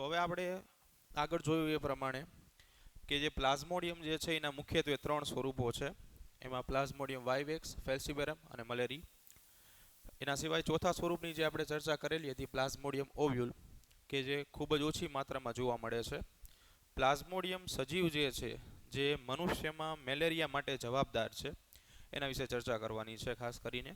હવે આપણે આગળ જોયું એ પ્રમાણે કે જે પ્લાઝ્મોડિયમ જે છે એના મુખ્યત્વે 3 સ્વરૂપો છે. એમાં પ્લાઝ્મોડિયમ વાઇવેક્સ, ફેલ્સીબેરમ અને મલેરી. એના સિવાય ચોથા સ્વરૂપની જે આપણે ચર્ચા કરેલી હતી પ્લાઝ્મોડિયમ ઓવ્યુલ, કે જે ખૂબ જ ઓછી માત્રામાં જોવા મળે છે. પ્લાઝ્મોડિયમ સજીવ જે છે જે મનુષ્યમાં મેલેરિયા માટે જવાબદાર છે એના વિશે ચર્ચા કરવાની છે. ખાસ કરીને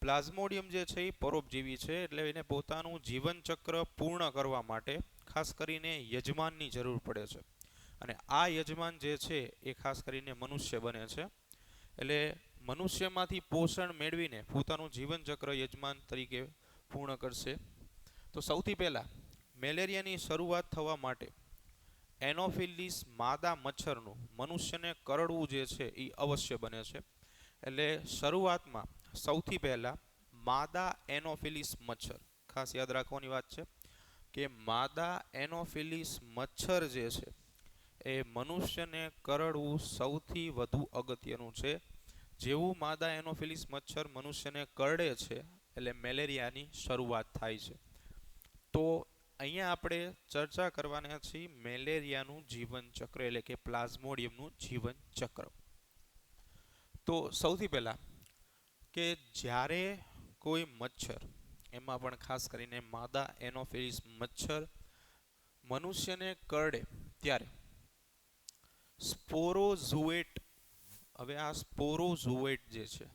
પ્લાઝ્મોડિયમ જે છે એ પરોપજીવી છે, એટલે એને પોતાનું જીવનચક્ર પૂર્ણ કરવા માટે ખાસ કરીને યજમાનની જરૂર પડે છે. અને આ યજમાન જે છે એ ખાસ કરીને મનુષ્ય બને છે. એટલે મનુષ્યમાંથી પોષણ મેળવીને પોતાનું જીવનચક્ર યજમાન તરીકે પૂર્ણ કરશે. તો સૌથી પહેલાં મેલેરિયાની શરૂઆત થવા માટે એનોફિલિસ માદા મચ્છરનું મનુષ્યને કરડવું જે છે એ અવશ્ય બને છે. એટલે શરૂઆતમાં સૌથી પહેલાં માદા એનોફિલિસ મચ્છર, ખાસ યાદ રાખવાની વાત છે કે માદા એનોફિલિસ મચ્છર જે છે એ મનુષ્યને કરડવું સૌથી વધુ અગત્યનું છે. જેવું માદા એનોફિલિસ મચ્છર મનુષ્યને કરડે છે એટલે મેલેરિયાની શરૂઆત થાય છે. તો અહીંયા આપણે ચર્ચા કરવાના છીએ મેલેરિયાનું જીવનચક્ર, એટલે કે પ્લાઝ્મોડિયમનું જીવનચક્ર. તો સૌથી પહેલાં કે જ્યારે કોઈ મચ્છર, એમાં પણ ખાસ કરીને માદા એનોફિલિસ મચ્છર મનુષ્યને કરડે ત્યારે સ્પોરોઝુએટ, હવે આ સ્પોરોઝુએટ જે છે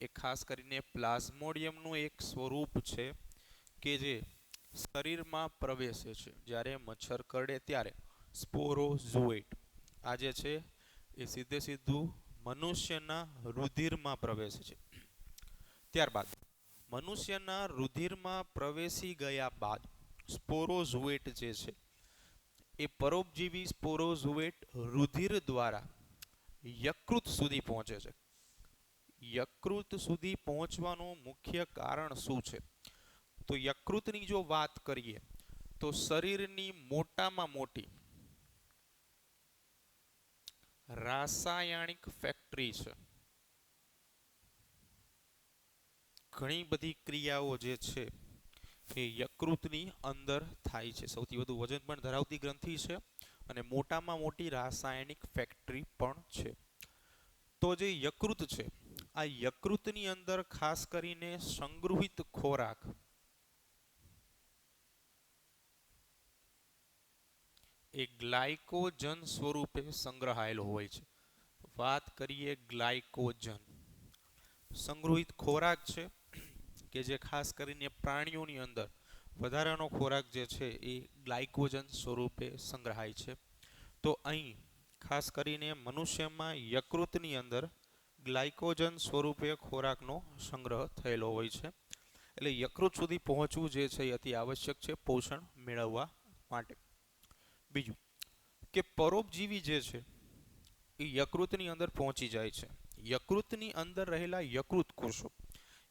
એ ખાસ કરીને પ્લાઝ્મોડિયમનું એક સ્વરૂપ છે કે જે શરીરમાં પ્રવેશે છે. જ્યારે મચ્છર કરડે ત્યારે સ્પોરોઝુએટ આ જે છે એ સીધે સીધું મનુષ્યના રુધિરમાં પ્રવેશે છે. ત્યારબાદ મનુષ્યના રુધિરમાં પ્રવેશી ગયા બાદ સ્પોરોઝુએટ જે છે એ પરોપજીવી સ્પોરોઝુએટ રુધિર દ્વારા યકૃત સુધી પહોંચે છે. યકૃત સુધી પહોંચવાનું મુખ્ય કારણ શું છે? તો યકૃતની જો વાત કરીએ તો શરીરની મોટામાં મોટી રાસાયણિક ફેક્ટરી છે. ઘણી બધી ક્રિયાઓ જે છે એ યકૃતની અંદર થાય છે. સૌથી વધુ વજન પણ ધરાવતી ગ્રંથિ છે અને મોટામાં મોટી રાસાયણિક ફેક્ટરી પણ છે. તો જે યકૃત છે આ યકૃતની અંદર ખાસ કરીને સંગૃહિત ખોરાક એ ગ્લાયકોજન સ્વરૂપે સંગ્રહાયેલો હોય છે. વાત કરીએ ગ્લાયકોજન, સંગૃહિત ખોરાક છે કે જે ખાસ કરીને પ્રાણીઓની અંદર વધારાનો ખોરાક જે છે એ ગ્લાયકોજન સ્વરૂપે સંગ્રહાય છે. તો અહીં ખાસ કરીને મનુષ્યમાં યકૃતની અંદર ગ્લાયકોજન સ્વરૂપે ખોરાકનો સંગ્રહ થયેલો હોય છે. એટલે યકૃત સુધી પહોંચવું જે છે એ અતિ આવશ્યક છે પોષણ મેળવવા માટે. બીજું કે પરોપજીવી જે છે એ યકૃતની અંદર પહોંચી જાય છે. યકૃતની અંદર રહેલા યકૃત કોષો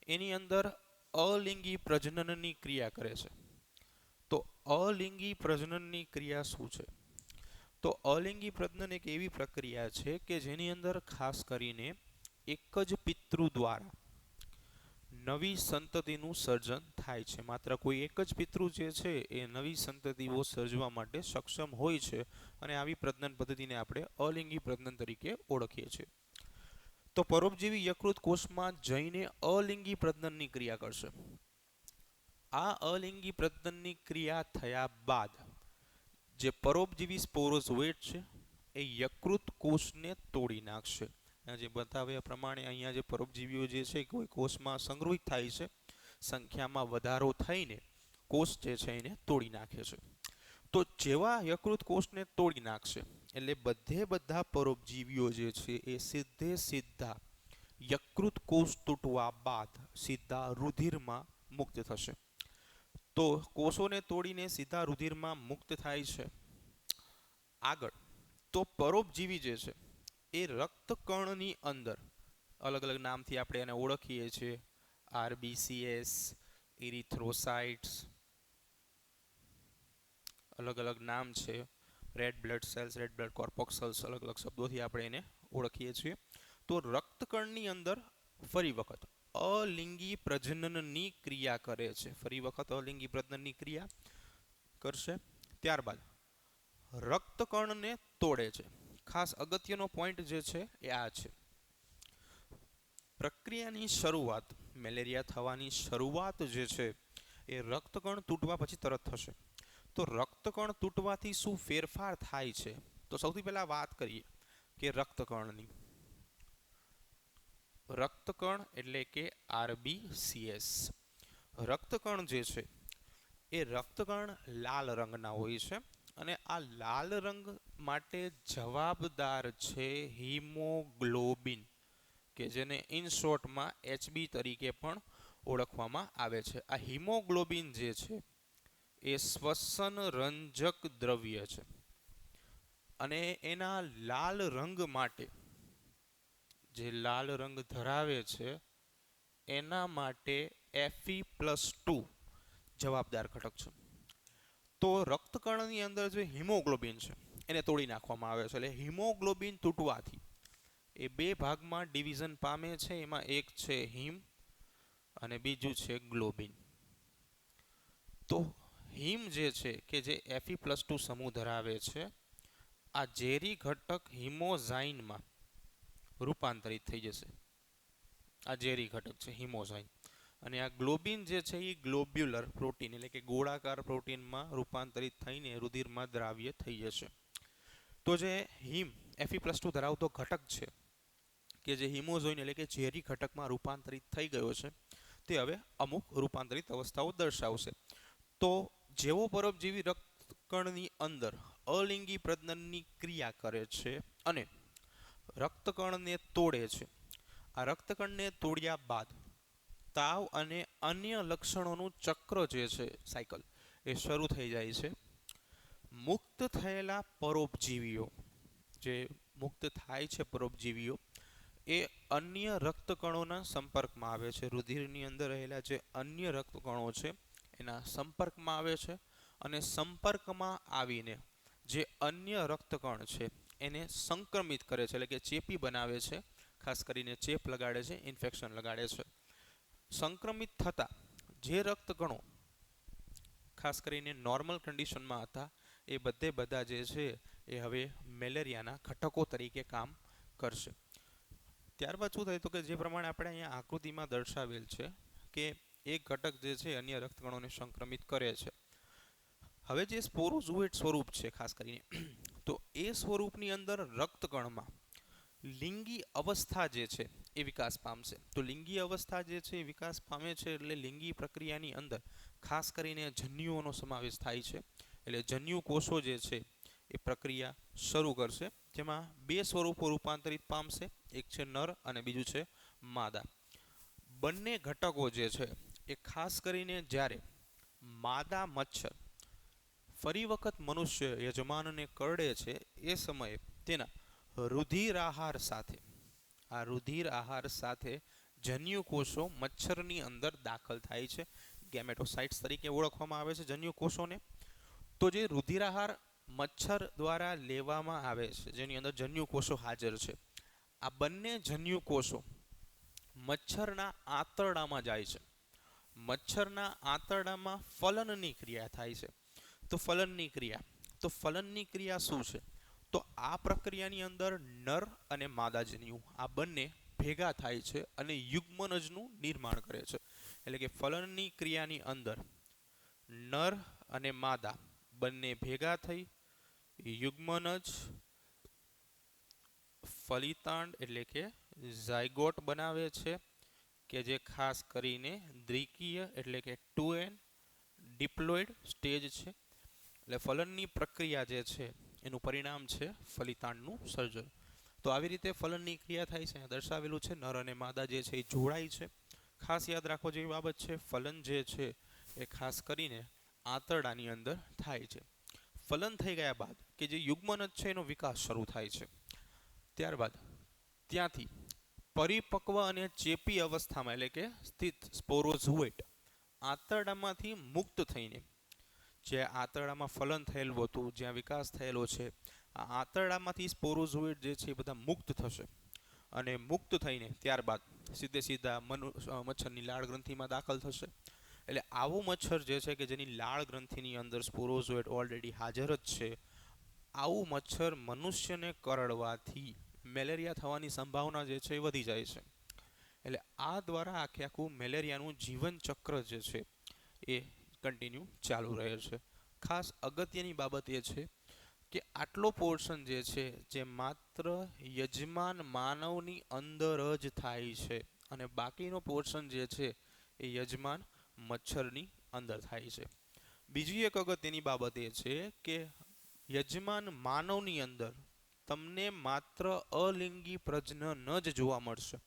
એની અંદર અલિંગી પ્રજનનની ક્રિયા કરે છે. તો અલિંગી પ્રજનનની ક્રિયા શું છે? તો અલિંગી પ્રજનન એક એવી પ્રક્રિયા છે કે જેની અંદર ખાસ કરીને એક જ પિતૃ દ્વારા નવી સંતતિનું સર્જન થાય છે. માત્ર કોઈ એક જ પિતૃ જે છે એ નવી સંતતિઓ સર્જવા માટે સક્ષમ હોય છે અને આવી પ્રજનન પદ્ધતિને આપણે અલિંગી પ્રજનન તરીકે ઓળખીએ છીએ. તો પરોપજીવી યકૃત કોષમાં જઈને અલિંગી પ્રજનનની ક્રિયા કરશે. આ અલિંગી પ્રજનનની ક્રિયા થયા બાદ જે પરોપજીવી સ્પોરોઝોઇટ છે એ યકૃત કોષને તોડી નાખશે. જે બતાવ્યા પ્રમાણે અહીંયા જે પરોપજીવીઓ જે છે કોઈ કોષમાં સંગ્રહિત થાય છે, સંખ્યામાં વધારો થઈને કોષ જે છે એને તોડી નાખે છે. તો જેવા યકૃત કોષને તોડી નાખશે એટલે બધા પરોપજીવીઓ જે છે એ સીધે સીધા યકૃત કોષ તૂટવા બાદ સીધા રુધિરમાં મુક્ત થશે. તો કોષોને તોડીને સીધા રુધિરમાં મુક્ત થાય છે. આગળ તો પરોપજીવી જે છે એ રક્તકણની અંદર અલગ અલગ નામથી આપણે એને ઓળખીએ છીએ. આરબીસીએસ, ઇરિથ્રોસાઇટ્સ, અલગ અલગ નામ છે. Red blood cells, red blood corpuscles, અલગ અલગ શબ્દોથી આપણે એને ઓળખીએ છીએ. તો રક્તકણની અંદર ફરી વખત અલિંગી પ્રજનનની ક્રિયા કરે છે. ફરી વખત અલિંગી પ્રજનનની ક્રિયા કરશે. ત્યારબાદ રક્તકણને તોડે છે. ખાસ અગત્યનો પોઈન્ટ જે છે એ આ છે. પ્રક્રિયાની શરૂઆત, મેલેરિયા થવાની શરૂઆત જે છે એ રક્તકણ તૂટવા પછી તરત થશે. તો રક્તકણ તૂટવાથી શું ફેરફાર થાય છે? તો સૌથી પહેલા વાત કરીએ કે રક્તકણની. રક્તકણ એટલે કે આરબીસીએસ. રક્તકણ જે છે એ રક્તકણ લાલ રંગના હોય છે અને આ લાલ રંગ માટે જવાબદાર છે હિમોગ્લોબિન, કે જેને ઇન શોર્ટમાં એચબી તરીકે પણ ઓળખવામાં આવે છે. આ હિમોગ્લોબિન જે છે એ શ્વસન રંજક દ્રવ્ય છે અને એના લાલ રંગ માટે, જે લાલ રંગ ધરાવે છે એના માટે Fe+2 જવાબદાર ઘટક છે. તો રક્તકણની અંદર જે હિમોગ્લોબિન છે એને તોડી નાખવામાં આવે છે. એટલે હિમોગ્લોબિન તૂટવાથી એ બે ભાગમાં ડિવિઝન પામે છે. એમાં એક છે હિમ અને બીજું છે ગ્લોબિન. તો હિમ જે છે કે જે Fe+2 સમૂહ ધરાવે છે, આ ઝેરી ઘટક હિમોઝાઇનમાં રૂપાંતરિત થઈ જશે. આ ઝેરી ઘટક છે હિમોઝાઇન. અને આ ગ્લોબિન જે છે એ ગ્લોબ્યુલર પ્રોટીન એટલે કે ગોળાકાર પ્રોટીનમાં રૂપાંતરિત થઈને રુધિરમાં દ્રાવ્ય થઈ જશે. તો જે હિમ Fe+2 ધરાવતો ઘટક છે કે જે હિમોઝોઇન એટલે કે ઝેરી ઘટકમાં રૂપાંતરિત થઈ ગયો છે, તે હવે અમુક રૂપાંતરિત અવસ્થાઓ દર્શાવશે. તો જેવો પરોપજીવી રક્તકણની અંદર અલિંગી પ્રજનનની ક્રિયા કરે છે અને રક્તકણને તોડે છે. આ રક્તકણને તોડ્યા બાદ તાવ અને અન્ય લક્ષણોનું ચક્ર જે છે, સાયકલ, એ શરૂ થઈ જાય છે. મુક્ત થયેલા પરોપજીવીઓ, જે મુક્ત થાય છે પરોપજીવીઓ, એ અન્ય રક્તકણોના સંપર્કમાં આવે છે. રુધિરની અંદર રહેલા જે અન્ય રક્તકણો છે એના સંપર્કમાં આવે છે અને સંપર્કમાં આવીને જે અન્ય રક્તકણ છે એને સંક્રમિત કરે છે, એટલે કે ચેપી બનાવે છે. ખાસ કરીને ચેપ લગાડે છે, ઇન્ફેક્શન લગાડે છે. સંક્રમિત થતા જે રક્તકણો ખાસ કરીને નોર્મલ કન્ડિશનમાં હતા, એ બધે બધા જે છે એ હવે મેલેરિયાના ઘટકો તરીકે કામ કરશે. ત્યારબાદ શું થાય તો કે જે પ્રમાણે આપણે અહીંયા આકૃતિમાં દર્શાવેલ છે કે એક ઘટક જે છે અન્ય રક્તકણોને સંક્રમિત કરે છે. હવે જે સ્પોરોઝોઇટ સ્વરૂપ છે ખાસ કરીને, તો એ સ્વરૂપની અંદર રક્તકણમાં લિંગી અવસ્થા જે છે એ વિકાસ પામશે. તો લિંગી અવસ્થા જે છે એ વિકાસ પામે છે એટલે લિંગી પ્રક્રિયાની અંદર ખાસ કરીને જન્યુઓનો સમાવેશ થાય છે. એટલે જન્યુ કોષો જે છે એ પ્રક્રિયા શરૂ કરશે, જેમાં બે સ્વરૂપો રૂપાંતરિત પામશે. એક છે નર અને બીજું છે માદા. બંને ઘટકો જે છે એ ખાસ કરીને જ્યારે માદા મચ્છર ફરી વખત મનુષ્ય યજમાનને કરડે છે એ સમયે તેના રુધિર આહાર સાથે જન્યુ કોષો મચ્છરની અંદર દાખલ થાય છે. ગેમેટોસાઇટ્સ તરીકે ઓળખવામાં આવે છે જન્યુ કોષોને. તો જે રુધિર આહાર મચ્છર દ્વારા લેવામાં આવે છે, જેની અંદર જન્યુ કોષો હાજર છે, આ બંને જન્યુ કોષો મચ્છરના આંતરડામાં જાય છે. મચ્છરના આંતરડામાં ફલનની ક્રિયા થાય છે. તો ફલનની ક્રિયા શું છે? તો આ પ્રક્રિયાની અંદર નર અને માદા જન્યુ આ બંને ભેગા થાય છે અને યુગ્મનજનું નિર્માણ કરે છે. એટલે કે ફલનની ક્રિયાની અંદર નર અને માદા બંને ભેગા થઈ યુગ્મનજ, ફલિતાંડ એટલે કે ઝાયગોટ બનાવે છે, કે જે ખાસ કરીને દ્વિકીય એટલે કે 2n ડિપ્લોઇડ સ્ટેજ છે. એટલે ફલનની પ્રક્રિયા જે છે એનું પરિણામ છે ફલિતાંડનું સર્જન. તો આવી રીતે ફલનની ક્રિયા થાય છે. દર્શાવેલું છે નર અને માદા જે છે એ જોડાય છે. ખાસ યાદ રાખવા જેવી બાબત છે, ફલન જે છે એ ખાસ કરીને આંતરડાની અંદર થાય છે. ફલન થઈ ગયા બાદ કે જે યુગ્મનજ છે એનો વિકાસ શરૂ થાય છે. ત્યારબાદ ત્યાંથી પરિપક્વ અને ચેપી અવસ્થામાં એટલે કે સ્થિત સ્પોરોઝોઇટ આંતરડામાંથી મુક્ત થઈને, જે આંતરડામાં ફલન થયેલું હતું, જ્યાં વિકાસ થયેલો છે, આ આંતરડામાંથી સ્પોરોઝોઇટ જે છે એ બધા મુક્ત થશે અને મુક્ત થઈને ત્યારબાદ સીધા મચ્છરની લાળ ગ્રંથિમાં દાખલ થશે. એટલે આવું મચ્છર જે છે કે જેની લાળ ગ્રંથિની અંદર સ્પોરોઝોઇટ ઓલરેડી હાજર જ છે, આવું મચ્છર મનુષ્યને કરડવાથી મેલેરિયા થવાની સંભાવના જે છે એ વધી જાય છે. એટલે આ દ્વારા આખે આખું મેલેરિયાનું જીવન ચક્ર જે છે એ કન્ટિન્યુ ચાલુ રહે છે. ખાસ અગત્યની બાબત એ છે કે આટલો પોર્શન જે છે જે માત્ર યજમાન માનવની અંદર જ થાય છે અને બાકીનો પોર્શન જે છે એ યજમાન મચ્છરની અંદર થાય છે. બીજી એક અગત્યની બાબત એ છે કે યજમાન માનવની અંદર તમને માત્ર અલિંગી પ્રજનન જ જોવા મળશે.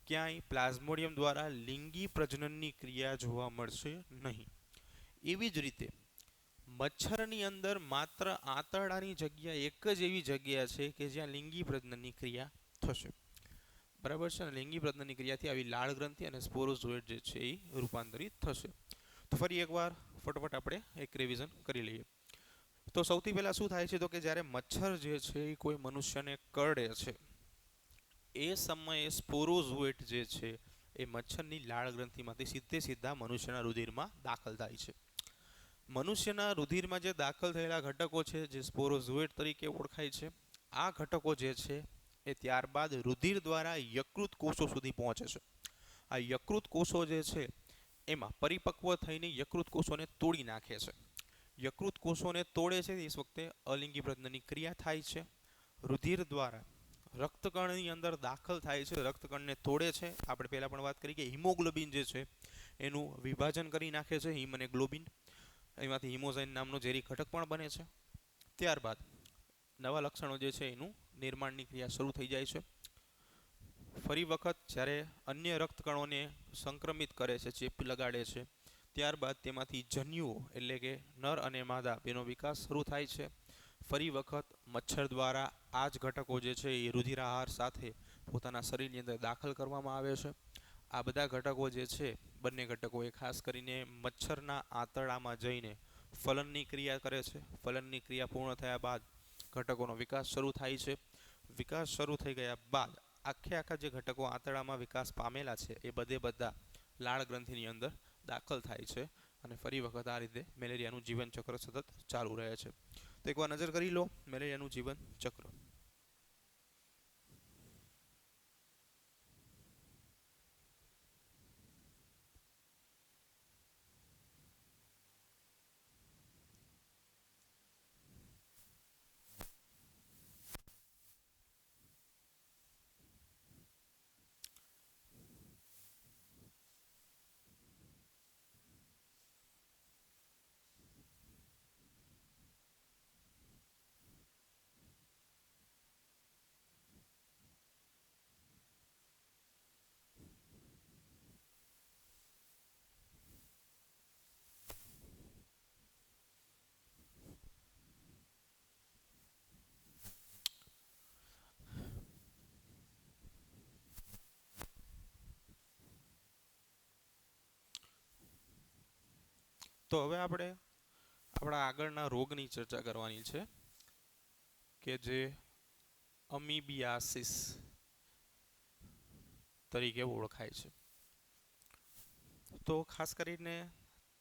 ક્યાંય પ્લાઝ્મોડિયમ દ્વારા લિંગી પ્રજનનની ક્રિયા જોવા મળશે નહીં. એવી જ રીતે મચ્છરની અંદર માત્ર આંતરડાની જગ્યા એક જ એવી જગ્યા છે કે જ્યાં લિંગી પ્રજનનની ક્રિયા થશે. બરાબર છે ને? લિંગી પ્રજનનની ક્રિયાથી આવી લાળ ગ્રંથિ અને સ્પોરોઝોઇટ જે છે એ રૂપાંતરિત થશે. તો ફરી એકવાર ફટાફટ આપણે એક રિવિઝન કરી લઈએ. તો સૌથી પહેલાં શું થાય છે તો કે જ્યારે મચ્છર જે છે એ કોઈ મનુષ્યને કરડે છે એ સમયે સ્પોરોઝોઇટ જે છે એ મચ્છરની લાળ ગ્રંથિમાંથી સીધા મનુષ્યના રુધિરમાં દાખલ થાય છે. મનુષ્યના રુધિરમાં જે દાખલ થયેલા ઘટકો છે જે સ્પોરોઝોઇટ તરીકે ઓળખાય છે, આ ઘટકો જે છે એ ત્યારબાદ રુધિર દ્વારા યકૃત કોષો સુધી પહોંચે છે. આ યકૃત કોષો જે છે એમાં પરિપક્વ થઈને યકૃત કોષોને તોડી નાખે છે. યકૃત કોષોને તોડે છે તે વખતે અલિંગી પ્રજનનની ક્રિયા થાય છે. રુધિર દ્વારા રક્તકણની અંદર દાખલ થાય છે, રક્તકણને તોડે છે. આપણે પહેલાં પણ વાત કરી કે હિમોગ્લોબિન જે છે એનું વિભાજન કરી નાખે છે, હિમ અને ગ્લોબિન. એમાંથી હિમોઝાઇન નામનો ઝેરી ઘટક પણ બને છે. ત્યારબાદ નવા લક્ષણો જે છે એનું નિર્માણની ક્રિયા શરૂ થઈ જાય છે. ફરી વખત જ્યારે અન્ય રક્તકણોને સંક્રમિત કરે છે, ચેપ લગાડે છે, ત્યારબાદ તેમાંથી જન્યુઓ એટલે કે નર અને માદા બેનો વિકાસ શરૂ થાય છે. ફરી વખત મચ્છર દ્વારા આ જ ઘટકો જે છે એ રુધિરાહાર સાથે પોતાના શરીરની અંદર દાખલ કરવામાં આવે છે. આ બધા ઘટકો જે છે, બંને ઘટકો એ ખાસ કરીને મચ્છરના આંતરડામાં જઈને ફલનની ક્રિયા કરે છે. ફલનની ક્રિયા પૂર્ણ થયા બાદ ઘટકોનો વિકાસ શરૂ થાય છે. વિકાસ શરૂ થઈ ગયા બાદ આખા જે ઘટકો આંતરડામાં વિકાસ પામેલા છે એ બધા લાળ ગ્રંથિની અંદર દાખલ થાય છે અને ફરી વખત આ રીતે મેલેરિયાનું જીવન ચક્ર સતત ચાલુ રહે છે. તો એકવાર નજર કરી લો મેલેરિયાનું જીવન ચક્ર. તો હવે આપણે આપણા આગળના રોગની ચર્ચા કરવાની છે કે જે અમીબિયાસિસ તરીકે ઓળખાય છે. તો ખાસ કરીને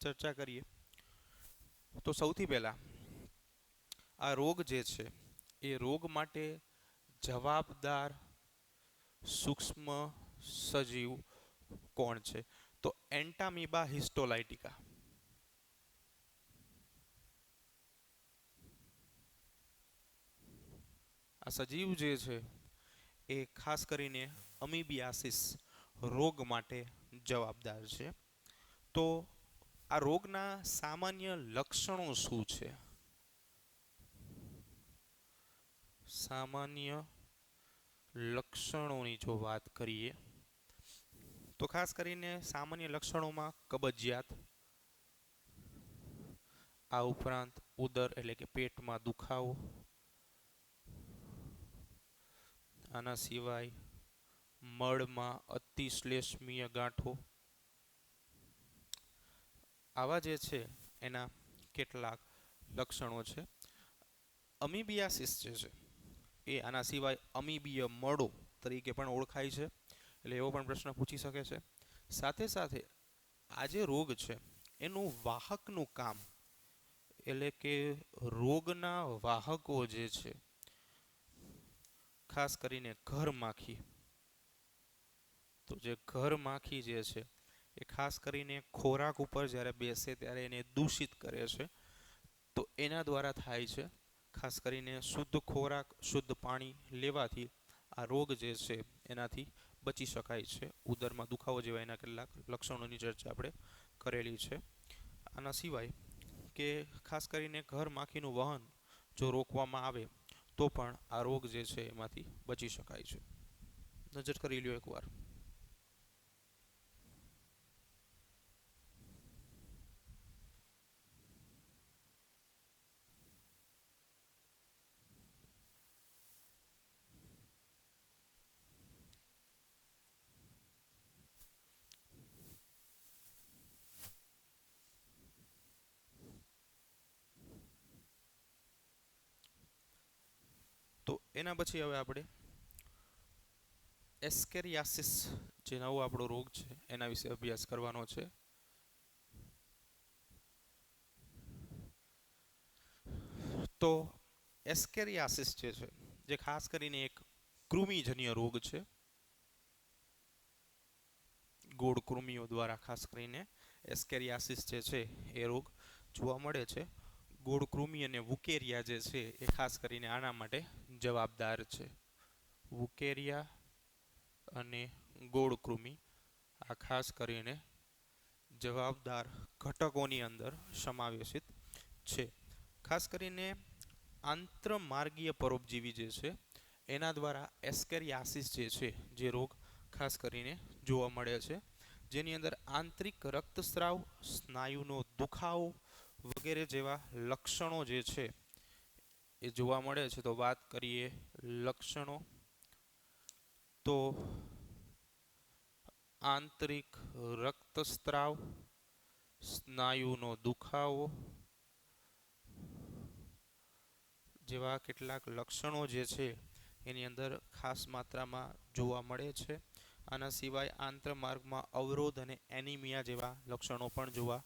ચર્ચા કરીએ તો સૌથી પહેલાં આ રોગ જે છે એ રોગ માટે જવાબદાર સૂક્ષ્મ સજીવ કોણ છે? તો એન્ટામીબા હિસ્ટોલાઇટિકા. આ સજીવ જે છે એ ખાસ કરીને અમીબિયાસિસ રોગ માટે જવાબદાર છે. તો આ રોગના સામાન્ય લક્ષણો શું છે? સામાન્ય લક્ષણોની જો વાત કરીએ તો ખાસ કરીને સામાન્ય લક્ષણોમાં કબજિયાત, આ ઉપરાંત ઉદર એટલે કે પેટમાં દુખાવો, આના સિવાય મળમાં અતિશ્લેષ્મીય ગાંઠો, આવા જે છે એના કેટલાક લક્ષણો છે. અમીબિયાસિસ જે છે એ આના સિવાય અમીબીય મળો તરીકે પણ ઓળખાય છે, એટલે એવો પણ પ્રશ્ન પૂછી શકે છે. સાથે સાથે આ જે રોગ છે એનું વાહકનું કામ એટલે કે રોગના વાહકો જે છે, ખાસ કરીને ઘર માખી, તો જે ઘર માખી જે છે એ ખાસ કરીને ખોરાક ઉપર જ્યારે બેસે ત્યારે એને દૂષિત કરે છે. તો એના દ્વારા થાય છે. ખાસ કરીને શુદ્ધ ખોરાક શુદ્ધ પાણી લેવાથી આ રોગ જે છે એનાથી બચી શકાય છે. ઉદરમાં દુખાવો જેવા એના કેટલાક લક્ષણોની ચર્ચા આપણે કરેલી છે. આના સિવાય કે ખાસ કરીને ઘર માખીનું વહન જો રોકવામાં આવે તો પણ આ રોગ જે છે એમાંથી બચી શકાય છે. નજર કરી લ્યો એકવાર. તો એના પછી હવે આપણે એસ્કેરિયાસિસ જે નવો આપણો રોગ છે એના વિશે અભ્યાસ કરવાનો છે. તો એસ્કેરિયાસિસ જે છે જે ખાસ કરીને એક કૃમિજન્ય રોગ છે. ગોળ કૃમિઓ દ્વારા ખાસ કરીને એસ્કેરિયાસિસ જે છે એ રોગ જોવા મળે છે. ગોળ કૃમિ અને વુકેરિયા જે છે એ ખાસ કરીને આના માટે જવાબદાર છે. વુકેરિયા અને ગોળ કૃમિ આ ખાસ કરીને જવાબદાર ઘટકોની અંદર સમાવેશિત છે. ખાસ કરીને આંત્રમાર્ગીય પરોપજીવી જે છે એના દ્વારા એસ્કેરિયાસિસ જે છે જે રોગ ખાસ કરીને જોવા મળે છે. જેની અંદર આંતરિક રક્તસ્રાવ સ્નાયુનો દુખાવો વગેરે જેવા લક્ષણો જે છે એ જોવા મળે છે. તો વાત કરીએ લક્ષણો, તો આંતરિક રક્તસ્રાવ સ્નાયુનો દુખાવો જેવા કેટલાક લક્ષણો જે છે એની અંદર ખાસ માત્રામાં જોવા મળે છે. આના સિવાય આંતરમાર્ગમાં અવરોધ અને એનિમિયા જેવા લક્ષણો પણ જોવા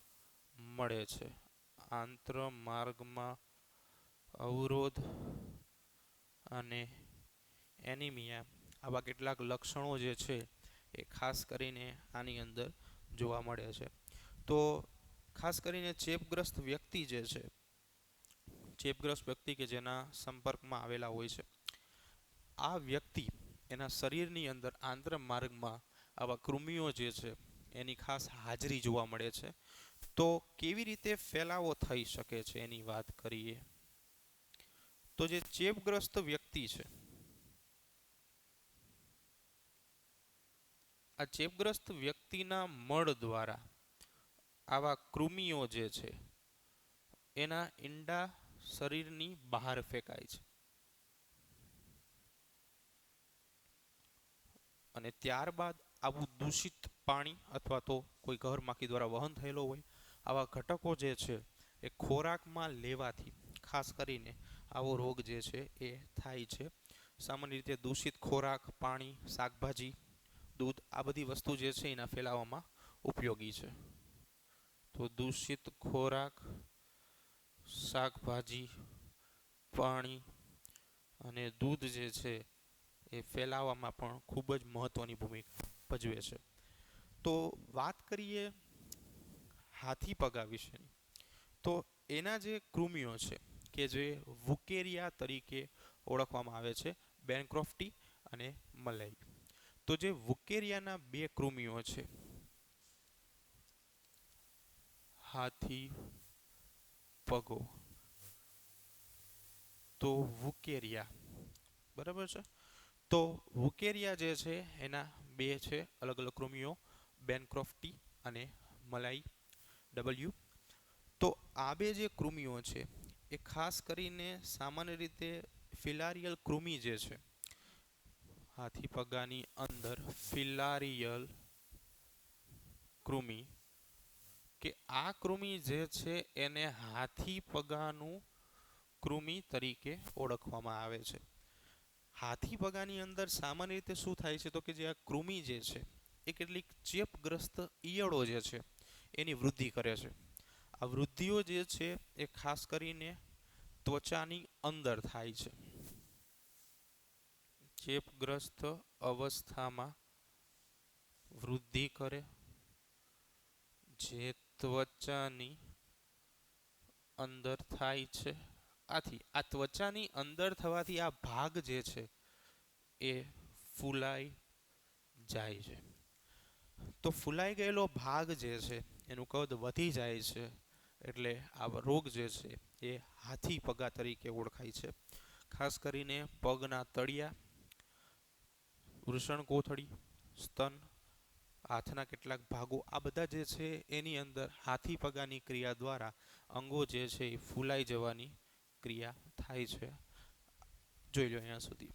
મળે છે. આંતરમાર્ગમાં અવરોધ અને એનિમિયા આવા કેટલાક લક્ષણો જે છે એ ખાસ કરીને આની અંદર જોવા મળે છે. તો ખાસ કરીને ચેપગ્રસ્ત વ્યક્તિ જે છે, ચેપગ્રસ્ત વ્યક્તિ કે જેના સંપર્કમાં આવેલા હોય છે, આ વ્યક્તિ એના શરીરની અંદર આંતરમાર્ગમાં આવા કૃમિઓ જે છે એની ખાસ હાજરી જોવા મળે છે. તો કેવી રીતે ફેલાવો થઈ શકે છે એની વાત કરીએ. તો જે ચેપગ્રસ્ત વ્યક્તિ છે, આ ચેપગ્રસ્ત વ્યક્તિના મળ દ્વારા આવા કૃમિઓ જે છે એના ઈંડા શરીરની બહાર ફેંકાય છે. અને ત્યારબાદ આવું દૂષિત પાણી અથવા તો કોઈ ઘર માખી દ્વારા વહન થયેલો હોય આવા ઘટકો જે છે એ ખોરાકમાં લેવાથી ખાસ કરીને આવો રોગ જે છે એ થાય છે. સામાન્ય રીતે દૂષિત ખોરાક, પાણી, શાકભાજી, દૂધ આ બધી વસ્તુ જે છે એના ફેલાવવામાં ઉપયોગી છે. તો દૂષિત ખોરાક, શાકભાજી, પાણી અને દૂધ જે છે એ ફેલાવવામાં પણ ખૂબ જ મહત્ત્વની ભૂમિકા ભજવે છે. તો વાત કરીએ હાથીપગા વિશેની. તો એના જે કૃમિઓ છે કે જે વુકેરિયા તરીકે ઓળખવામાં આવે છે, બેનક્રોફ્ટી અને મલાઈ. તો જે વુકેરિયાના બે કૃમિઓ છે, હાથી પગો, તો વુકેરિયા, બરાબર છે. તો વુકેરિયા જે છે એના બે છે અલગ અલગ કૃમિઓ, બેનક્રોફ્ટી અને મલાઈ ડબલ્યુ. તો આ બે જે કૃમિઓ છે એ ખાસ કરીને સામાન્ય રીતે ફિલારિયલ કૃમિ જે છે, હાથીપગાની અંદર ફિલારિયલ કૃમિ, કે આ કૃમિ જે છે એને હાથીપગાનું કૃમિ તરીકે ઓળખવામાં આવે છે. હાથીપગાની અંદર સામાન્ય રીતે શું થાય છે તો કે જે આ કૃમિ જે છે એ કેટલીક ચેપગ્રસ્ત ઈયળો જે છે એની વૃદ્ધિ કરે છે. આ વૃદ્ધિઓ જે છે એ ખાસ કરીને ત્વચાની અંદર થાય છે. ચેપગ્રસ્ત અવસ્થામાં વૃદ્ધિ કરે જે ત્વચાની અંદર થાય છે. આથી આ ત્વચાની અંદર થવાથી આ ભાગ જે છે એ ફૂલાઈ જાય છે. તો ફૂલાઈ ગયેલો ભાગ જે છે એનું કદ વધી જાય છે એટલે આ રોગ જે છે એ હાથી પગા તરીકે ઓળખાય છે. ખાસ કરીને પગના તળિયા, વૃષણકોથળી, સ્તન, હાથના કેટલાક ભાગો આ બધા જે છે એની અંદર હાથી પગાની ક્રિયા દ્વારા અંગો જે છે એ ફૂલાઈ જવાની ક્રિયા થાય છે. જોઈ લો અહીંયા સુધી.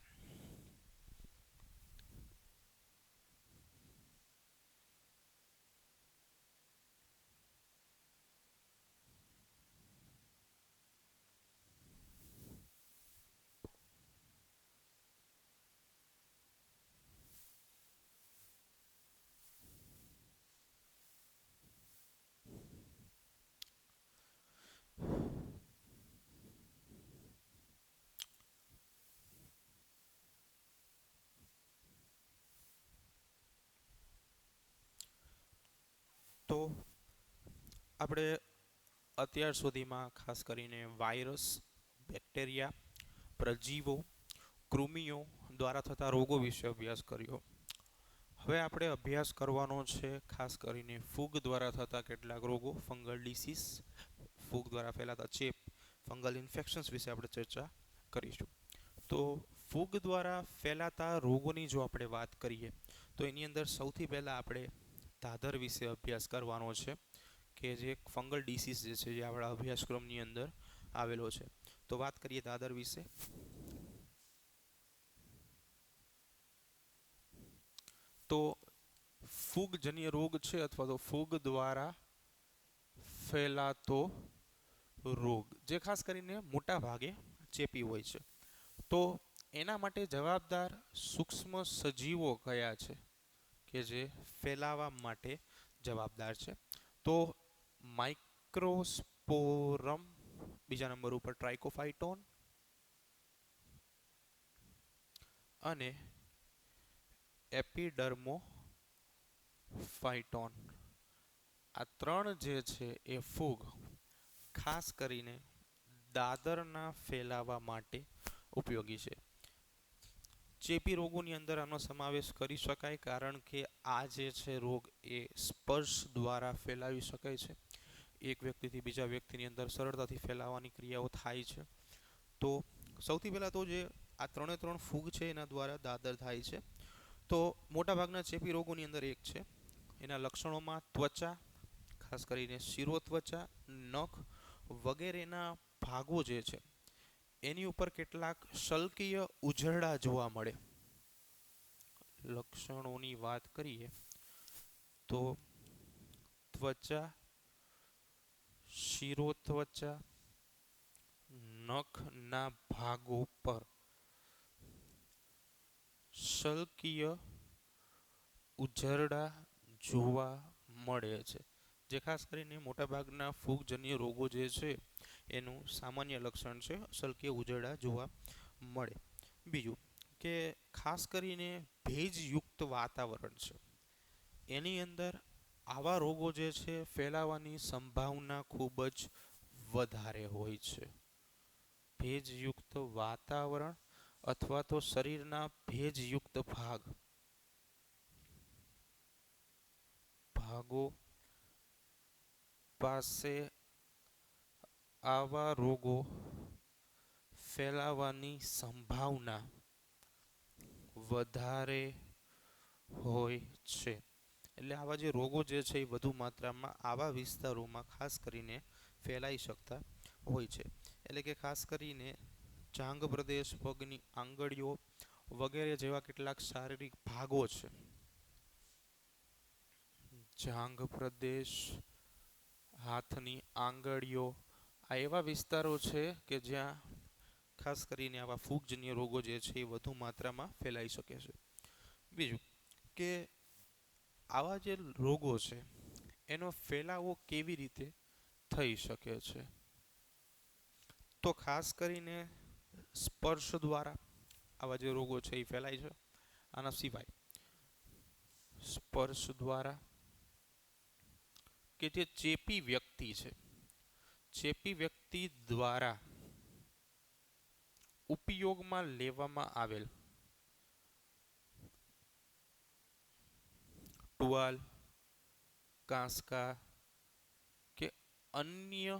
તો આપણે અત્યાર સુધીમાં ખાસ કરીને વાયરસ, બેક્ટેરિયા, પ્રજીવો, કૃમિઓ દ્વારા થતા રોગો વિશે અભ્યાસ કર્યો. હવે આપણે અભ્યાસ કરવાનો છે ખાસ કરીને ફૂગ દ્વારા થતા કેટલાક રોગો, ફંગલ ડિસીઝ, ફૂગ દ્વારા ફેલાતા ચેપ, ફંગલ ઇન્ફેક્શન્સ વિશે આપણે ચર્ચા કરીશું. તો ફૂગ દ્વારા ફેલાતા રોગોની જો આપણે વાત કરીએ તો એની અંદર સૌથી પહેલાં આપણે દાદર વિશે અભ્યાસ કરવાનો છે કે જે ફંગલ ડિસીઝ જે છે જે આપણા અભ્યાસક્રમની અંદર આવેલો છે. તો વાત કરીએ દાદર વિશે. તો ફૂગજન્ય રોગ છે અથવા તો ફૂગ દ્વારા ફેલાતો રોગ જે ખાસ કરીને મોટા ભાગે ચેપી હોય છે. તો એના માટે જવાબદાર સૂક્ષ્મ સજીવો કયા છે કે જે ફેલાવા માટે જવાબદાર છે? તો માઇક્રોસ્પોરમ, બીજા નંબર ઉપર ટ્રાઇકોફાઇટોન અને એપિડર્મોફાઇટોન. આ ત્રણ જે છે એ ફૂગ ખાસ કરીને દાદરના ફેલાવા માટે ઉપયોગી છે. ચેપી રોગોની અંદર આનો સમાવેશ કરી શકાય કારણ કે આ જે છે રોગ એ સ્પર્શ દ્વારા ફેલાવી શકાય છે. એક વ્યક્તિથી બીજા વ્યક્તિની અંદર સરળતાથી ફેલાવાની ક્રિયાઓ થાય છે. તો સૌથી પહેલાં તો જે આ ત્રણે ત્રણ ફૂગ છે એના દ્વારા દાદર થાય છે. તો મોટાભાગના ચેપી રોગોની અંદર એક છે. એના લક્ષણોમાં ત્વચા, ખાસ કરીને શિરોત્વચા, નખ વગેરેના ભાગો જે છે એની ઉપર કેટલાક શલ્કીય ઉઝરડા જોવા મળે. લક્ષણોની વાત કરીએ તો ત્વચા, શિરોત્વચા, નખના ભાગો પર શલ્કીય ઉઝરડા જોવા મળે છે. જે ખાસ કરીને મોટાભાગના ફૂગજન્ય રોગો જે છે એનું સામાન્ય લક્ષણ છે, શલ્કીય ઉઝરડા જોવા મળે. બીજું કે ખાસ કરીને ભેજયુક્ત વાતાવરણ છે એની અંદર આવા રોગો જે છે ફેલાવાની સંભાવના ખૂબ જ વધારે હોય છે. ભેજયુક્ત વાતાવરણ અથવા તો શરીરના ભેજયુક્ત ભાગો પાસે આવા રોગો ફેલાવાની સંભાવના વધારે હોય છે. એટલે આવા જે રોગો જે છે એ વધુ માત્રામાં આવા વિસ્તારોમાં ખાસ કરીને ફેલાઈ શકતા હોય છે. એટલે કે ખાસ કરીને જાંઘ પ્રદેશ, પગની આંગળીઓ વગેરે જેવા કેટલાક શારીરિક ભાગો છે. જાંઘ પ્રદેશ, હાથની આંગળીઓ આ એવા વિસ્તારો છે કે જ્યાં ખાસ કરીને આવા ફૂગજન્ય રોગો જે છે એ વધુ માત્રામાં ફેલાઈ શકે છે. બીજું કે આવા જે રોગો છે એનો ફેલાવો કેવી રીતે થઈ શકે છે. તો ખાસ કરીને સ્પર્શ દ્વારા આવા જે રોગો છે એ ફેલાય છે. આના સિવાય સ્પર્શ દ્વારા કે જે ચેપી વ્યક્તિ છે, ચેપી વ્યક્તિ દ્વારા ઉપયોગમાં લેવામાં આવેલ ટુવાલ, કાંસકા કે અન્ય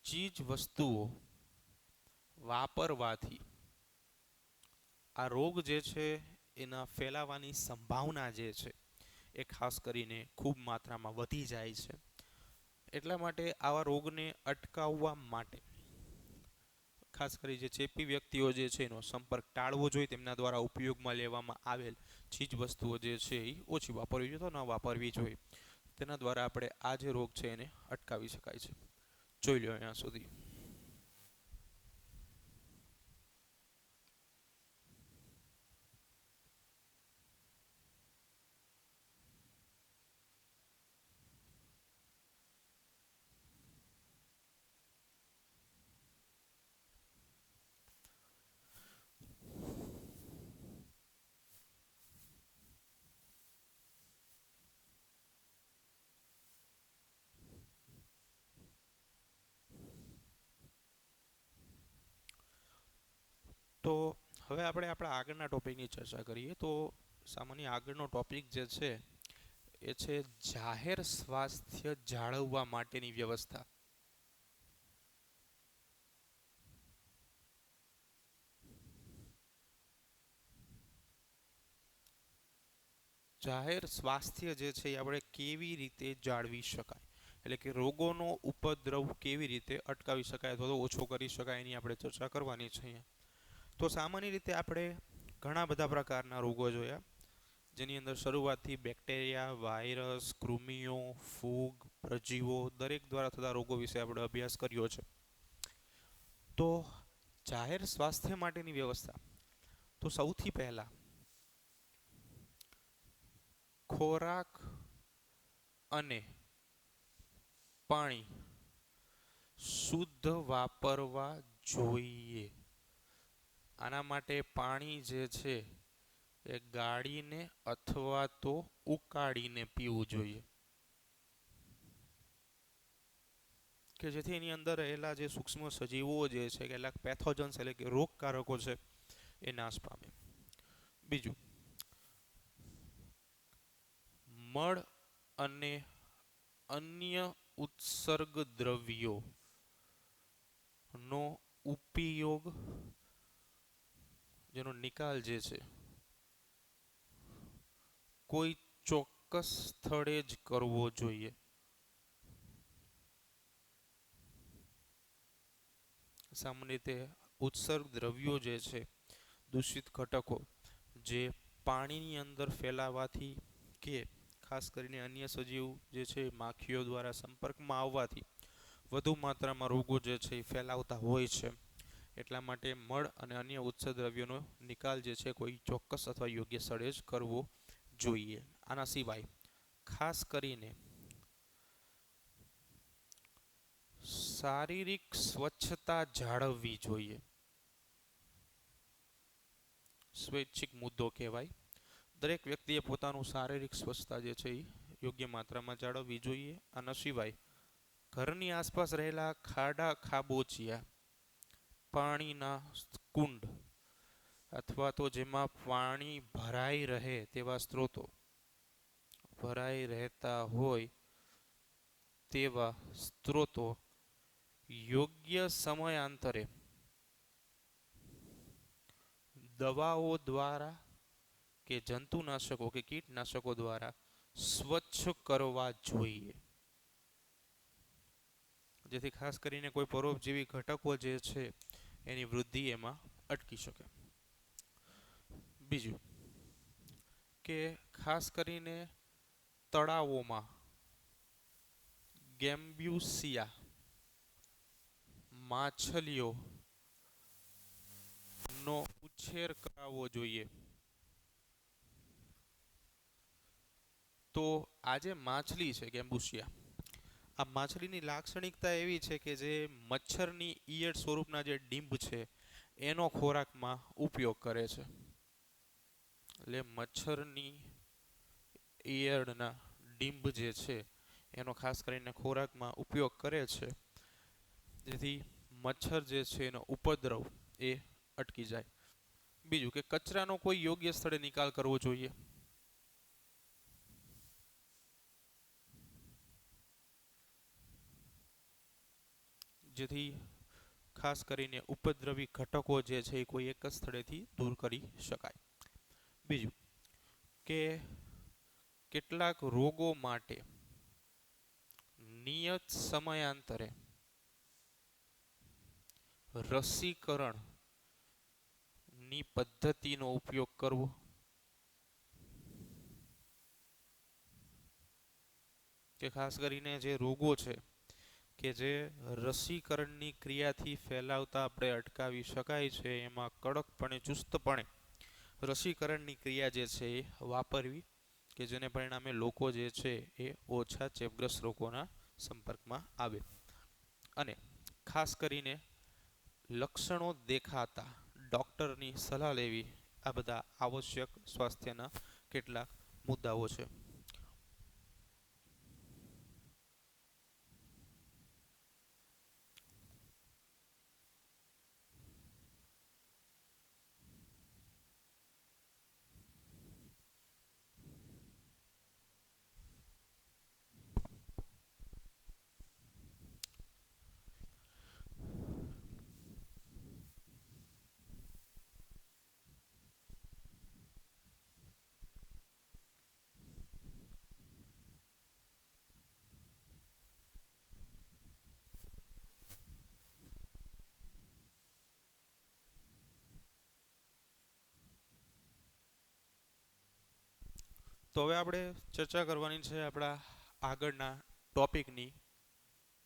ચીજ વસ્તુઓ વાપરવાથી આ રોગ જે છે એના ફેલાવાની સંભાવના જે છે એ ખાસ કરીને ખૂબ માત્રામાં વધી જાય છે. એટલા માટે આવા રોગને અટકાવવા માટે ખાસ કરી જે ચેપી વ્યક્તિઓ જે છે એનો સંપર્ક ટાળવો જોઈએ. તેમના દ્વારા ઉપયોગમાં લેવામાં આવેલ ચીજ વસ્તુઓ જે છે એ ઓછી વાપરવી જોઈએ, તો ન વાપરવી જોઈએ. તેના દ્વારા આપણે આ જે રોગ છે એને અટકાવી શકાય છે. જોઈ લો અહીંયા સુધી. તો હવે આપણે આપણા આગળના ટોપિકની ચર્ચા કરીએ. તો સામાન્ય આગળનો ટોપિક જે છે એ છે જાહેર સ્વાસ્થ્ય જાળવવા માટેની વ્યવસ્થા. જાહેર સ્વાસ્થ્ય જે છે એ આપણે કેવી રીતે જાળવી શકાય, એટલે કે રોગોનો ઉપદ્રવ કેવી રીતે અટકાવી શકાય અથવા તો ઓછો કરી શકાય એની આપણે ચર્ચા કરવાની છે અહીંયા. તો સામાન્ય રીતે આપણે ઘણા બધા પ્રકારના રોગો જોયા, જેની અંદર શરૂઆતથી બેક્ટેરિયા, વાયરસ, કૃમિઓ, ફૂગ, પ્રજીવો દરેક દ્વારા થતા રોગો વિશે આપણે અભ્યાસ કર્યો છે. તો જાહેર સ્વાસ્થ્ય માટેની વ્યવસ્થા, તો સૌથી પહેલાં ખોરાક અને પાણી શુદ્ધ વાપરવા જોઈએ. આના માટે પાણી જે છે એ ગાળીને અથવા તો ઉકાળીને પીવું જોઈએ, કે જેથી એની અંદર રહેલા જે સૂક્ષ્મ સજીવો જે છે, કેટલાક પેથોજન્સ એટલે કે રોગકારકો છે એ નાશ પામે. બીજું, મળ અને અન્ય ઉત્સર્ગ દ્રવ્યો નો ઉપયોગ, જેનો નિકાલ જે છે કોઈ ચોક્કસ સ્થળે જ કરવો જોઈએ. સામાન્ય રીતે ઉત્સર્ગ દ્રવ્યો જે છે, દૂષિત ઘટકો જે પાણીની અંદર ફેલાવાથી કે ખાસ કરીને અન્ય સજીવ જે છે માખીઓ દ્વારા સંપર્કમાં આવવાથી વધુ માત્રામાં રોગો જે છે એ ફેલાવતા હોય છે. એટલા માટે મળ અને અન્ય ઉત્સર્ગ દ્રવ્યોનો નિકાલ જે છે કોઈ ચોક્કસ અથવા યોગ્ય સ્થળે જ કરવો જોઈએ. આના સિવાય ખાસ કરીને શારીરિક સ્વચ્છતા જાળવવી જોઈએ. સ્વૈચ્છિક મુદ્દો કહેવાય. દરેક વ્યક્તિએ પોતાનું શારીરિક સ્વચ્છતા જે છે એ યોગ્ય માત્રામાં જાળવવી જોઈએ. આના સિવાય ઘરની આસપાસ રહેલા ખાડા ખાબોચિયા, પાણીના કુંડ અથવા તો જેમાં પાણી ભરાઈ રહે તેવા સ્ત્રોતો, ભરાઈ રહેતા હોય તેવા સ્ત્રોતો યોગ્ય સમયાંતરે દવાઓ દ્વારા કે જંતુનાશકો કે કીટનાશકો દ્વારા સ્વચ્છ કરવા જોઈએ, જેથી ખાસ કરીને કોઈ પરોપજીવી ઘટકો જે છે એની વૃદ્ધિ એમાં અટકી શકે. બીજું કે ખાસ કરીને તળાવોમાં ગેમ્બ્યુસિયા માછલીઓ નો ઉછેર કરાવવો જોઈએ. તો આ જે માછલી છે ગેમ્બુસિયા, આ માછલીની લાક્ષણિકતા એવી છે કે જે મચ્છરની ઈયળ સ્વરૂપના જે ડીંભ છે એનો ખોરાકમાં ઉપયોગ કરે છે. એટલે મચ્છરની ઈયળના ડીંભ જે છે એનો ખાસ કરીને ખોરાકમાં ઉપયોગ કરે છે, જેથી મચ્છર જે છે એનો ઉપદ્રવ એ અટકી જાય. બીજું કે કચરાનો કોઈ યોગ્ય સ્થળે નિકાલ કરવો જોઈએ. જેથી ખાસ કરીને ઉપદ્રવી ઘટકો જે છે એ કોઈ એક જ સ્થળેથી દૂર કરી શકાય. બીજું કે કેટલાક રોગો માટે નિયત સમયાંતરે રસીકરણની પદ્ધતિનો ઉપયોગ કરવો. કે ખાસ કરીને જે રોગો છે કે જે રસીકરણની ક્રિયાથી ફેલાવતા આપણે અટકાવી શકાય છે, એમાં કડકપણે ચુસ્તપણે રસીકરણની ક્રિયા જે છે એ વાપરવી, કે જેને પરિણામે લોકો જે છે એ ઓછા ચેપગ્રસ્ત રોગોના સંપર્કમાં આવે. અને ખાસ કરીને લક્ષણો દેખાતા ડૉક્ટરની સલાહ લેવી. આ બધા આવશ્યક સ્વાસ્થ્યના કેટલાક મુદ્દાઓ છે. તો હવે આપણે ચર્ચા કરવાની છે આપણા આગળના ટોપિકની,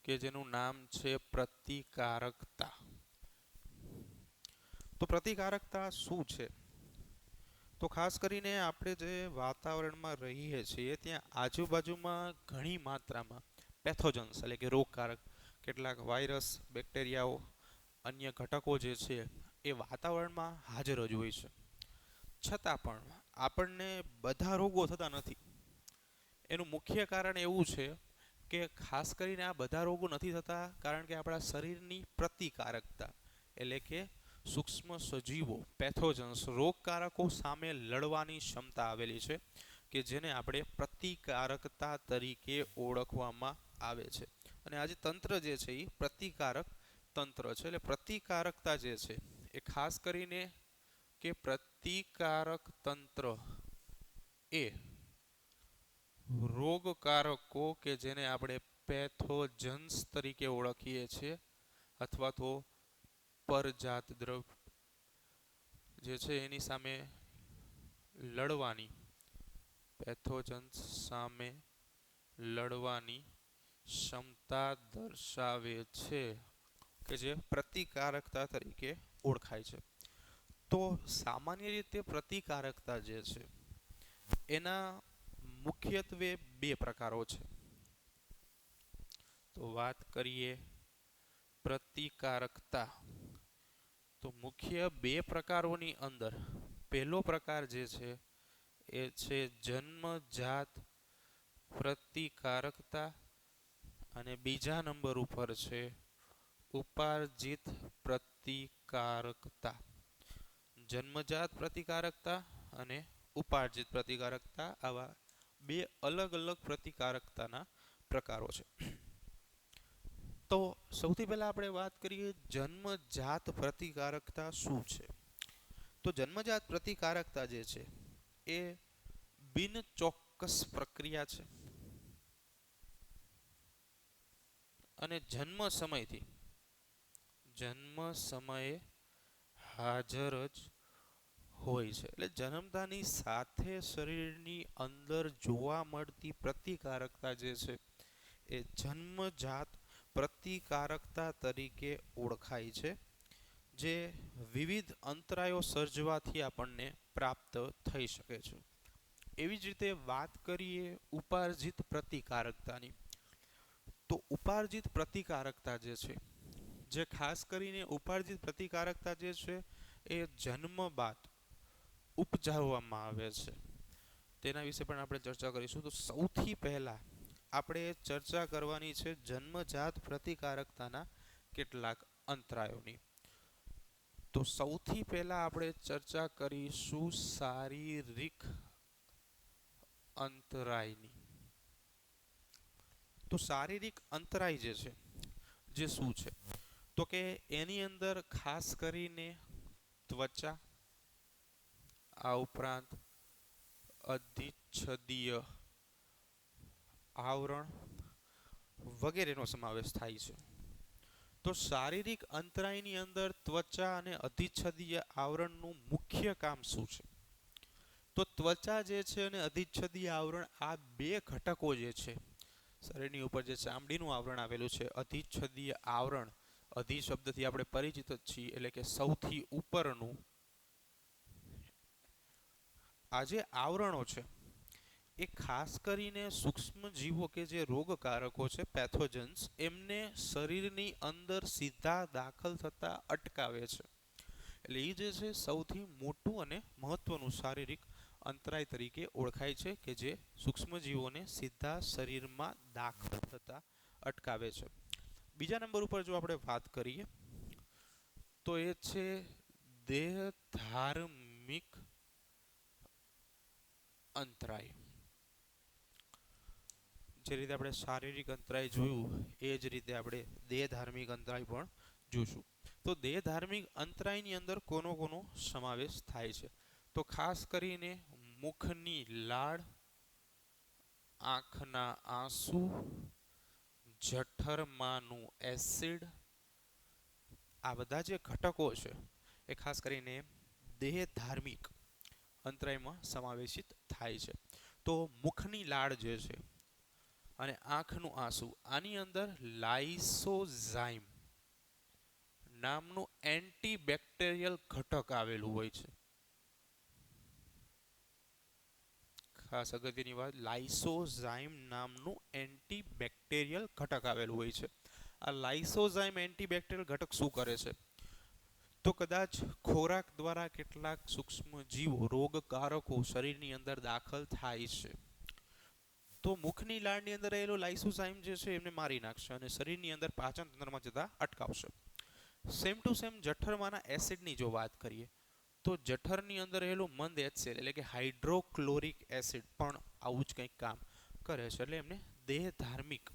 કે જેનું નામ છે પ્રતિકારકતા. તો પ્રતિકારકતા શું છે? તો ખાસ કરીને આપણે જે વાતાવરણમાં રહીએ છીએ ત્યાં આજુબાજુમાં ઘણી માત્રામાં પેથોજન્સ એટલે કે રોગકારક કેટલાક વાયરસ, બેક્ટેરિયાઓ, અન્ય ઘટકો જે છે એ વાતાવરણમાં હાજર જ હોય છે. છતાં પણ આપણને બધા રોગો થતા નથી. એનું મુખ્ય કારણ એવું છે કે ખાસ કરીને આ બધા રોગો નથી થતા કારણ કે આપણા શરીરની પ્રતિકારકતા એટલે કે સૂક્ષ્મ સજીવો, પેથોજન્સ, રોગકારકો સામે લડવાની ક્ષમતા આવેલી છે, કે જેને આપણે પ્રતિકારકતા તરીકે ઓળખવામાં આવે છે. અને આ જે તંત્ર જે છે એ પ્રતિકારક તંત્ર છે. એટલે પ્રતિકારકતા જે છે એ ખાસ કરીને કે પ્રતિકારક તંત્ર એ રોગકારકો કે જેને આપણે પેથોજન્સ તરીકે ઓળખીએ છીએ અથવા તો પરજાત દ્રવ્ય જે છે એની સામે લડવાની, પેથોજન્સ સામે લડવાની ક્ષમતા દર્શાવે છે, કે જે પ્રતિકારકતા તરીકે ઓળખાય છે. તો સામાન્ય રીતે પ્રતિકારકતા જે છે એના મુખ્યત્વે બે પ્રકારો છે. તો વાત કરીએ પ્રતિકારકતા, તો મુખ્ય બે પ્રકારોની અંદર પહેલો પ્રકાર જે છે એ છે જન્મજાત પ્રતિકારકતા, અને બીજા નંબર ઉપર છે ઉપાર્જિત પ્રતિકારકતા. જન્મજાત પ્રતિકારકતા અને ઉપાર્જિત પ્રતિકારકતા, આવા બે અલગ અલગ પ્રતિકારકતાના પ્રકારો છે. તો સૌથી પહેલા આપણે વાત કરીએ જન્મજાત પ્રતિકારકતા શું છે. તો જન્મજાત પ્રતિકારકતા જે છે એ બિનચોક્કસ પ્રક્રિયા છે અને જન્મ સમયે હાજર જ હોય છે. એટલે જન્મતાની સાથે શરીરની અંદર જોવા મળતી પ્રતિકારકતા જે છે એ જન્મજાત પ્રતિકારકતા તરીકે ઓળખાય છે, જે વિવિધ અંતરાયો સર્જવાથી આપણને પ્રાપ્ત થઈ શકે છે. એવી જ રીતે વાત કરીએ ઉપાર્જિત પ્રતિકારકતાની, તો ઉપાર્જિત પ્રતિકારકતા જે ખાસ કરીને ઉપાર્જિત પ્રતિકારકતા છે એ જન્મ બાદ ઉપજાવવામાં આવે છે, તેના વિશે પણ આપણે ચર્ચા કરીશું. તો સૌથી પહેલા આપણે ચર્ચા કરવાની છે જન્મજાત પ્રતિકારકતાના કેટલાક અંતરાયોની. તો સૌથી પહેલા આપણે ચર્ચા કરીશું શારીરિક અંતરાયની. તો શારીરિક અંતરાય જે શું છે, તો કે એની અંદર ખાસ કરીને ત્વચા, આ ઉપરાંત અધિચ્છદીય આવરણ વગેરેનો સમાવેશ થાય છે. તો શારીરિક અંતરાયની અંદર ત્વચા અને અધિચ્છદીય આવરણનું મુખ્ય કામ શું છે? તો ત્વચા છે અને અધિચ્છદીય આવરણ, આ બે ઘટકો છે શરીરની ઉપર જે ચામડીનું આવરણ આવેલું છે, અધિચ્છદીય આવરણ, અધિ શબ્દથી આપણે પરિચિત જ છીએ, એટલે કે સૌથી ઉપરનું. આ જે આવરણો છે એ ખાસ કરીને સૂક્ષ્મ જીવો કે જે રોગકારકો છે, પેથોજન્સ, એમને શરીરની અંદર સીધા દાખલ થતા અટકાવે છે. એટલે એ છે સૌથી મોટું અને મહત્વનું શારીરિક અંતરાય તરીકે ઓળખાય છે, કે જે સૂક્ષ્મજીવોને સીધા શરીરમાં દાખલ થતા અટકાવે છે. બીજા નંબર ઉપર જો આપણે વાત કરીએ તો એ છે દેહધાર્મિક અંતરાય. જે રીતે આપણે શારીરિક અંતરાય જોયું એ જ રીતે આપણે દેહધાર્મિક અંતરાય પણ જોઈશું. તો દેહધાર્મિક અંતરાયની અંદર કોનો સમાવેશ થાય છે? તો ખાસ કરીને મુખની લાળ, આંખના આંસુ, જઠરમાંનું એસિડ, આ બધા જે ઘટકો છે એ ખાસ કરીને દેહધાર્મિક અંતરાયમાં સમાવેશિત થાય છે. તો મુખની લાળ છે અને આંખનું આંસુ, આની અંદર લાઇસોઝાઇમ નામનું એન્ટીબેક્ટેરિયલ ઘટક આવેલું હોય છે. ખાસ અગત્યની વાત, લાઇસોઝાઇમ નામનું એન્ટીબેક્ટેરિયલ ઘટક આવેલું હોય છે. આ લાઇસોઝાઇમ એન્ટીબેક્ટેરિયલ ઘટક શું કરે છે? તો કદાચ ખોરાક દ્વારા કેટલાક સૂક્ષ્મ જીવો, રોગકારકો શરીરની અંદર દાખલ થાય છે, તો મુખની લાળની અંદર રહેલો લાઇસોઝાઇમ છે એમને મારી નાખશે અને શરીરની અંદર પાચન તંત્રમાં જતા અટકાવશે. સેમ ટુ સેમ જઠરમાંના એસિડની જો વાત કરીએ તો જઠરની અંદર રહેલું મંદ HCl એટલે કે હાઇડ્રોક્લોરિક એસિડ પણ આવું જ કંઈક કામ કરે છે. એટલે એમને દેહધાર્મિક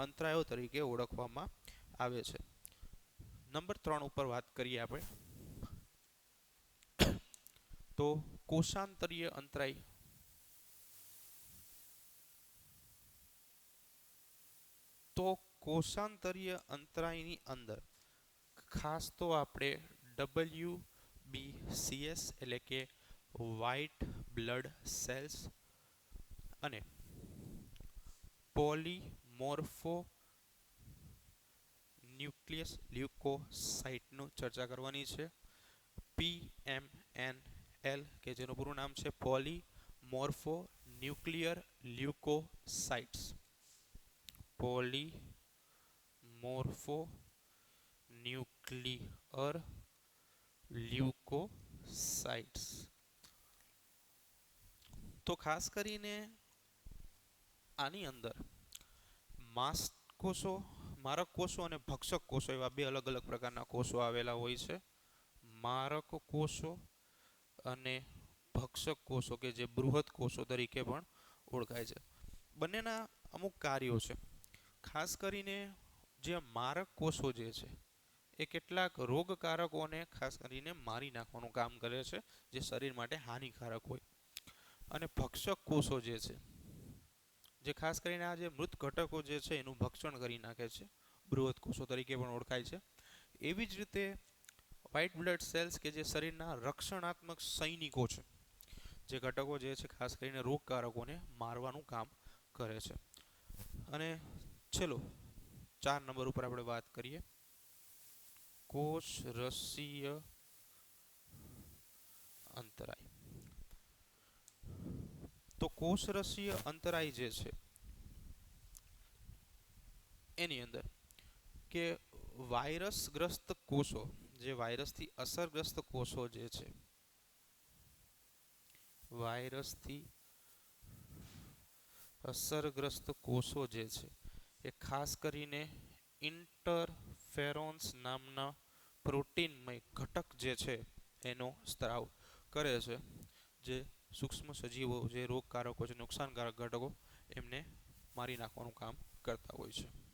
અંતરાયો તરીકે ઓળખવામાં આવે છે. નંબર 3 ઉપર વાત કરીએ આપણે તો કોષાંતરીય અંતરાય. તો કોષાંતરીય અંતરાયની અંદર ખાસ તો આપણે WBCS એટલે કે વ્હાઇટ બ્લડ સેલ્સ અને પોલીમોર્ફો ન્યુક્લિયસ લ્યુકોસાઇટનું ચર્ચા કરવાની છે. PMNL કે જેનું પૂરું નામ છે પોલીમોર્ફો ન્યુક્લિયર લ્યુકોસાઇટ્સ. પોલીમોર્ફો ન્યુક્લિયર લ્યુકોસાઇટ્સ. તો ખાસ કરીને આની અંદર માસ્ટ કોષો, મારક કોષો અને ભક્ષક કોષો એવા બે અલગ અલગ પ્રકારના કોષો આવેલા હોય છે. મારક કોષો અને ભક્ષક કોષો કે જે બૃહદ કોષો તરીકે પણ ઓળખાય છે. બંનેના અમુક કાર્યો છે. ખાસ કરીને જે મારક કોષો છે એ કેટલાક રોગકારકોને ખાસ કરીને મારી નાખવાનું કામ કરે છે, જે શરીર માટે હાનિકારક હોય. અને ભક્ષક કોષો જે ખાસ કરીને આ જે મૃત ઘટકો છે એનું ભક્ષણ કરી નાખે છે, બૃહદ કોષો તરીકે પણ ઓળખાય છે. એવી જ રીતે વ્હાઇટ બ્લડ સેલ્સ કે જે શરીરના રક્ષણાત્મક સૈનિકો છે, જે ઘટકો છે ખાસ કરીને રોગકારકોને મારવાનું કામ કરે છે. અને ચલો 4 નંબર ઉપર આપણે વાત કરીએ કોષરસીય અંતરાય. તો કોષરસીય અંતરાય છે એની અંદર કે વાયરસગ્રસ્ત કોષો, જે વાયરસથી અસરગ્રસ્ત કોષો જે છે, વાયરસથી અસરગ્રસ્ત કોષો જે છે એ ખાસ કરીને ઇન્ટરફેરોન્સ નામના પ્રોટીનમય ઘટક જે છે એનો સ્ત્રાવ કરે છે, જે સૂક્ષ્મ સજીવો, જે રોગકારકો છે, નુકસાનકારક ઘટકો, એમને મારી નાખવાનું કામ કરતા હોય છે.